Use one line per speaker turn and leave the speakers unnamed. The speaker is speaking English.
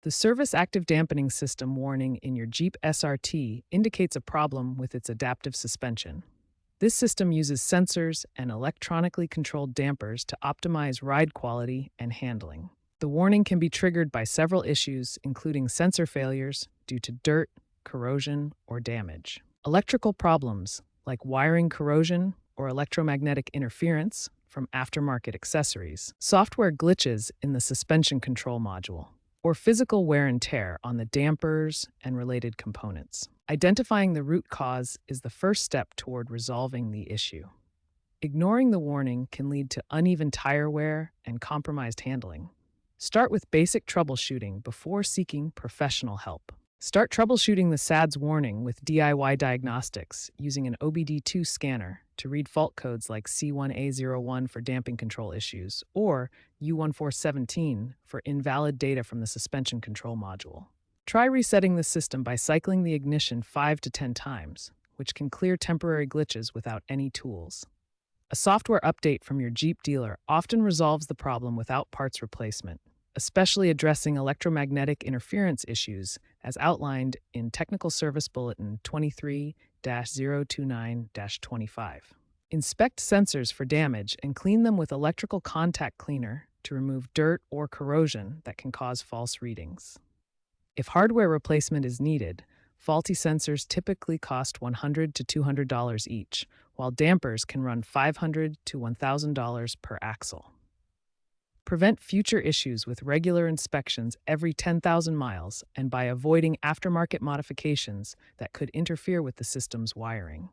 The Service Active Dampening System warning in your Jeep SRT indicates a problem with its adaptive suspension. This system uses sensors and electronically controlled dampers to optimize ride quality and handling. The warning can be triggered by several issues, including sensor failures due to dirt, corrosion, or damage. Electrical problems, like wiring corrosion or electromagnetic interference from aftermarket accessories, software glitches in the suspension control module, or physical wear and tear on the dampers and related components. Identifying the root cause is the first step toward resolving the issue. Ignoring the warning can lead to uneven tire wear and compromised handling. Start with basic troubleshooting before seeking professional help. Start troubleshooting the SADS warning with DIY diagnostics using an OBD2 scanner to read fault codes like C1A01 for damping control issues or U1417 for invalid data from the suspension control module. Try resetting the system by cycling the ignition 5 to 10 times, which can clear temporary glitches without any tools. A software update from your Jeep dealer often resolves the problem without parts replacement, especially addressing electromagnetic interference issues as outlined in Technical Service Bulletin 23-029-25. Inspect sensors for damage and clean them with electrical contact cleaner to remove dirt or corrosion that can cause false readings. If hardware replacement is needed, faulty sensors typically cost $100 to $200 each, while dampers can run $500 to $1,000 per axle. Prevent future issues with regular inspections every 10,000 miles and by avoiding aftermarket modifications that could interfere with the system's wiring.